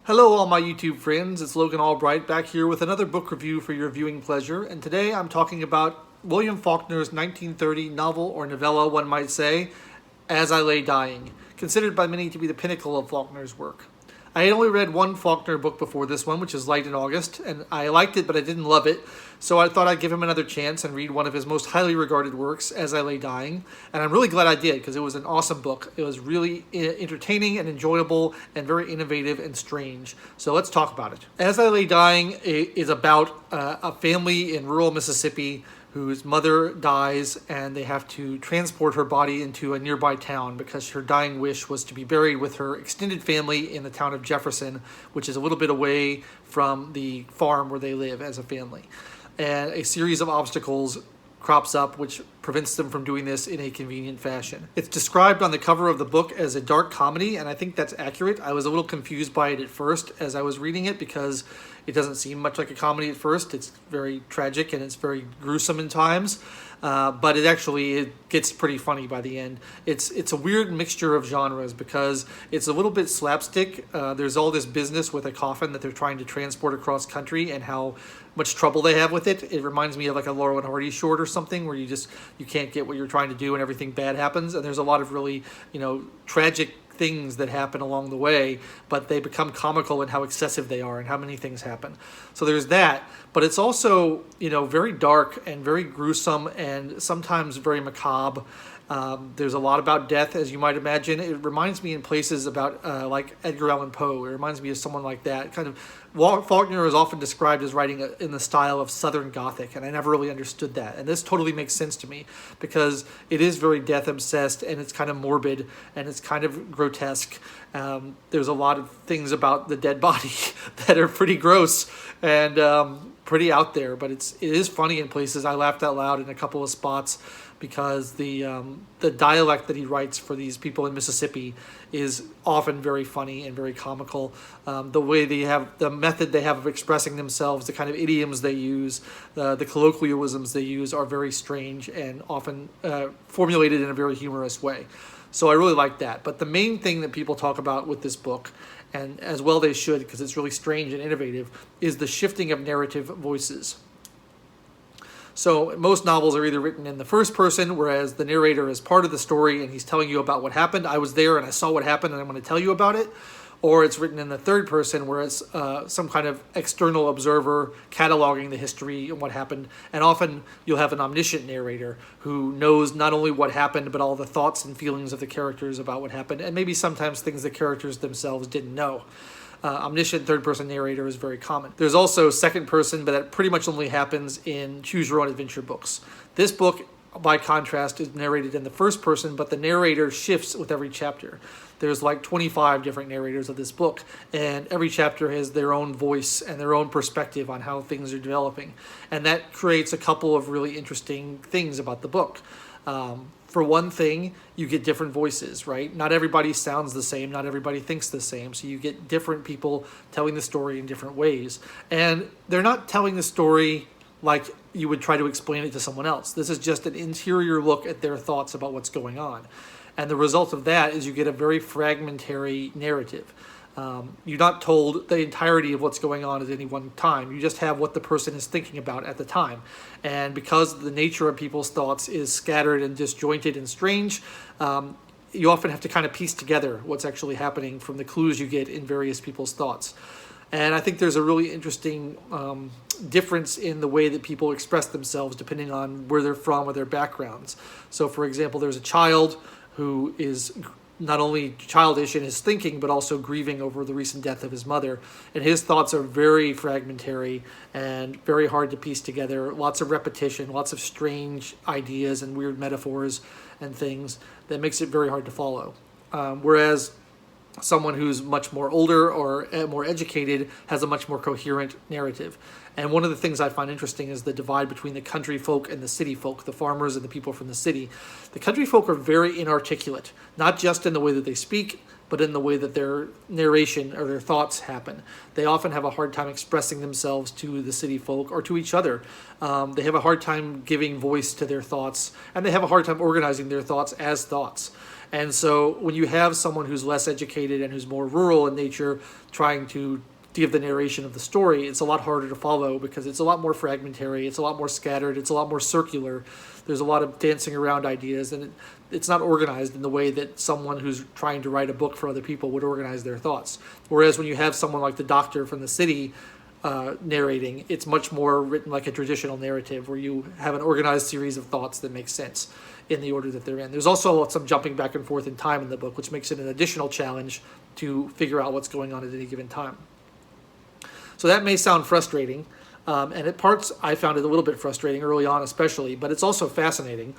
Hello all my YouTube friends, it's Logan Albright back here with another book review for your viewing pleasure, and today I'm talking about William Faulkner's 1930 novel, or novella one might say, As I Lay Dying, considered by many to be the pinnacle of Faulkner's work. I had only read one Faulkner book before this one, which is Light in August, and I liked it but I didn't love it, so I thought I'd give him another chance and read one of his most highly regarded works, As I Lay Dying, and I'm really glad I did because it was an awesome book. It was really entertaining and enjoyable and very innovative and strange. So let's talk about it. As I Lay Dying is about a family in rural Mississippi whose mother dies and they have to transport her body into a nearby town because her dying wish was to be buried with her extended family in the town of Jefferson, which is a little bit away from the farm where they live as a family. And a series of obstacles crops up which prevents them from doing this in a convenient fashion. It's described on the cover of the book as a dark comedy, and I think that's accurate. I was a little confused by it at first as I was reading it because it doesn't seem much like a comedy at first. It's very tragic and it's very gruesome in times, but it gets pretty funny by the end. It's a weird mixture of genres because it's a little bit slapstick. There's all this business with a coffin that they're trying to transport across country and how much trouble they have with it. It reminds me of like a Laurel and Hardy short or something where you can't get what you're trying to do and everything bad happens. And there's a lot of really, tragic things that happen along the way, but they become comical in how excessive they are and how many things happen. So there's that, but it's also, very dark and very gruesome and sometimes very macabre. There's a lot about death, as you might imagine. It reminds me in places about like Edgar Allan Poe. It reminds me of someone like that. Faulkner is often described as writing in the style of Southern Gothic, and I never really understood that. And this totally makes sense to me because it is very death-obsessed, and it's kind of morbid, and it's kind of grotesque. There's a lot of things about the dead body that are pretty gross and pretty out there, but it is funny in places. I laughed out loud in a couple of spots because the dialect that he writes for these people in Mississippi is often very funny and very comical. The way the method they have of expressing themselves, the kind of idioms they use, the colloquialisms they use are very strange and often formulated in a very humorous way. So I really like that. But the main thing that people talk about with this book, and as well they should because it's really strange and innovative, is the shifting of narrative voices. So most novels are either written in the first person, whereas the narrator is part of the story and he's telling you about what happened. I was there and I saw what happened and I'm going to tell you about it. Or it's written in the third person, where it's some kind of external observer cataloging the history and what happened. And often you'll have an omniscient narrator who knows not only what happened, but all the thoughts and feelings of the characters about what happened, and maybe sometimes things the characters themselves didn't know. Omniscient third-person narrator is very common. There's also second person, but that pretty much only happens in choose-your-own-adventure books. This book, by contrast, is narrated in the first person, but the narrator shifts with every chapter. There's like 25 different narrators of this book, and every chapter has their own voice and their own perspective on how things are developing. And that creates a couple of really interesting things about the book. For one thing, you get different voices, right? Not everybody sounds the same. Not everybody thinks the same. So you get different people telling the story in different ways. And they're not telling the story like you would try to explain it to someone else. This is just an interior look at their thoughts about what's going on. And the result of that is you get a very fragmentary narrative. You're not told the entirety of what's going on at any one time. You just have what the person is thinking about at the time. And because the nature of people's thoughts is scattered and disjointed and strange, you often have to kind of piece together what's actually happening from the clues you get in various people's thoughts. And I think there's a really interesting difference in the way that people express themselves depending on where they're from or their backgrounds. So, for example, there's a child who is not only childish in his thinking, but also grieving over the recent death of his mother. And his thoughts are very fragmentary and very hard to piece together. Lots of repetition, lots of strange ideas and weird metaphors and things that makes it very hard to follow. Whereas someone who's much more older or more educated has a much more coherent narrative. And one of the things I find interesting is the divide between the country folk and the city folk, the farmers and the people from the city. The country folk are very inarticulate, not just in the way that they speak, but in the way that their narration or their thoughts happen. They often have a hard time expressing themselves to the city folk or to each other. They have a hard time giving voice to their thoughts, and they have a hard time organizing their thoughts as thoughts. And so when you have someone who's less educated and who's more rural in nature trying to give the narration of the story, it's a lot harder to follow because it's a lot more fragmentary, it's a lot more scattered, it's a lot more circular. There's a lot of dancing around ideas, and it's not organized in the way that someone who's trying to write a book for other people would organize their thoughts. Whereas when you have someone like the doctor from the city narrating, it's much more written like a traditional narrative where you have an organized series of thoughts that make sense in the order that they're in. There's also some jumping back and forth in time in the book, which makes it an additional challenge to figure out what's going on at any given time. So that may sound frustrating, and at parts I found it a little bit frustrating early on especially, but it's also fascinating.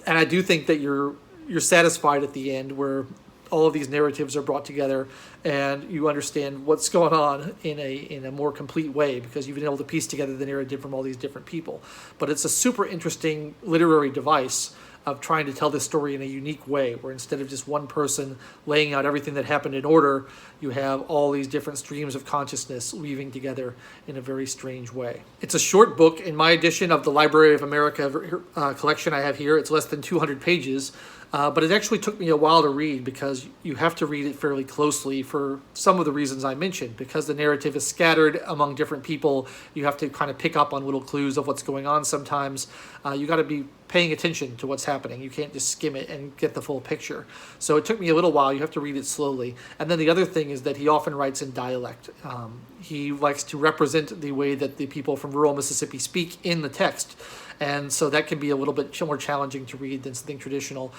And I do think that you're satisfied at the end where all of these narratives are brought together and you understand what's going on in a more complete way because you've been able to piece together the narrative from all these different people. But it's a super interesting literary device of trying to tell this story in a unique way, where instead of just one person laying out everything that happened in order, you have all these different streams of consciousness weaving together in a very strange way. It's a short book. In my edition of the Library of America collection I have here, it's less than 200 pages, but it actually took me a while to read because you have to read it fairly closely for some of the reasons I mentioned. Because the narrative is scattered among different people, you have to kind of pick up on little clues of what's going on sometimes. You got to be paying attention to what's happening. You can't just skim it and get the full picture. So it took me a little while. You have to read it slowly. And then the other thing is that he often writes in dialect. He likes to represent the way that the people from rural Mississippi speak in the text. And so that can be a little bit more challenging to read than something traditional.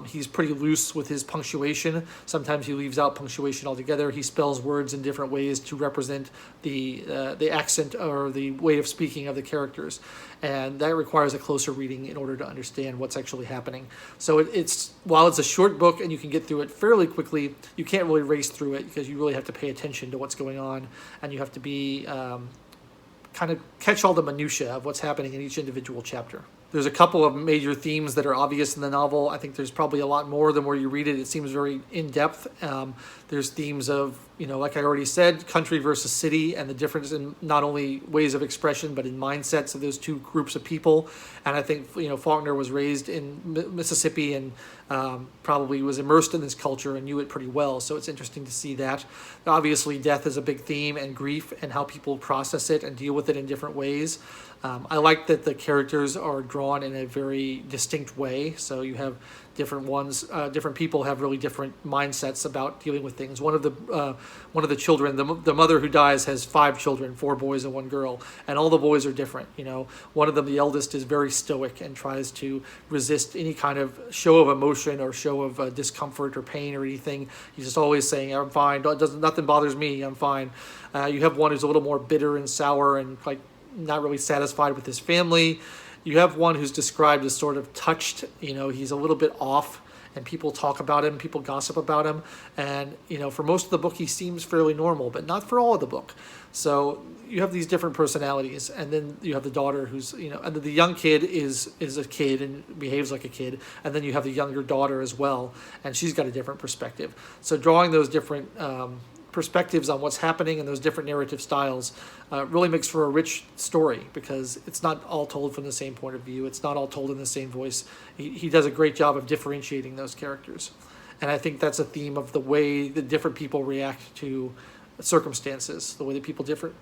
He's pretty loose with his punctuation. Sometimes he leaves out punctuation altogether. He spells words in different ways to represent the accent or the way of speaking of the characters. And that requires a closer reading in order to understand what's actually happening. So while it's a short book and you can get through it fairly quickly, you can't really race through it because you really have to pay attention to what's going on, and you have to be kind of catch all the minutiae of what's happening in each individual chapter. There's a couple of major themes that are obvious in the novel. I think there's probably a lot more than where you read it. It seems very in-depth. There's themes of, like I already said, country versus city, and the difference in not only ways of expression, but in mindsets of those two groups of people. And I think, Faulkner was raised in Mississippi and probably was immersed in this culture and knew it pretty well. So it's interesting to see that. Obviously, death is a big theme, and grief, and how people process it and deal with it in different ways. I like that the characters are drawn in a very distinct way. So you have different ones, different people have really different mindsets about dealing with things. One of the children, the mother who dies, has 5 children, 4 boys and 1 girl, and all the boys are different. One of them, the eldest, is very stoic and tries to resist any kind of show of emotion or show of discomfort or pain or anything. He's just always saying, "I'm fine. Nothing bothers me. I'm fine." You have one who's a little more bitter and sour and not really satisfied with his family. You have one who's described as sort of touched. He's a little bit off, and people talk about him, people gossip about him. And, for most of the book, he seems fairly normal, but not for all of the book. So you have these different personalities. And then you have the daughter who's, and the young kid is a kid and behaves like a kid. And then you have the younger daughter as well, and she's got a different perspective. So drawing those different perspectives on what's happening and those different narrative styles really makes for a rich story, because it's not all told from the same point of view. It's not all told in the same voice. He does a great job of differentiating those characters. And I think that's a theme of the way that different people react to circumstances, the way that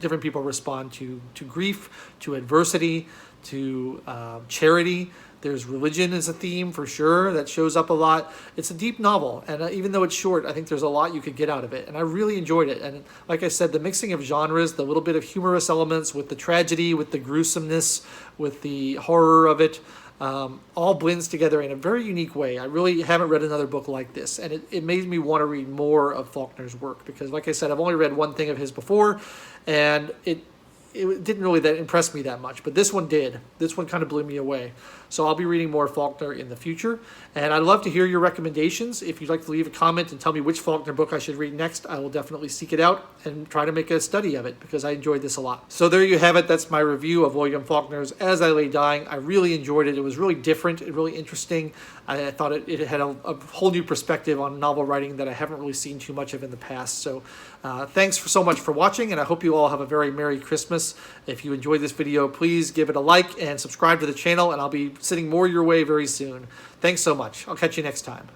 different people respond to grief, to adversity, to charity. There's religion as a theme for sure that shows up a lot. It's a deep novel, and even though it's short, I think there's a lot you could get out of it, and I really enjoyed it. And like I said, the mixing of genres, the little bit of humorous elements with the tragedy, with the gruesomeness, with the horror of it, all blends together in a very unique way. I really haven't read another book like this, and it made me want to read more of Faulkner's work, because like I said, I've only read one thing of his before, and it didn't really impress me that much, but this one did. This one kind of blew me away. So I'll be reading more Faulkner in the future, and I'd love to hear your recommendations. If you'd like to leave a comment and tell me which Faulkner book I should read next, I will definitely seek it out and try to make a study of it, because I enjoyed this a lot. So there you have it. That's my review of William Faulkner's As I Lay Dying. I really enjoyed it. It was really different and really interesting. I thought it had a whole new perspective on novel writing that I haven't really seen too much of in the past. So thanks so much for watching, and I hope you all have a very Merry Christmas. If you enjoyed this video, please give it a like and subscribe to the channel, and I'll be sending more your way very soon. Thanks so much. I'll catch you next time.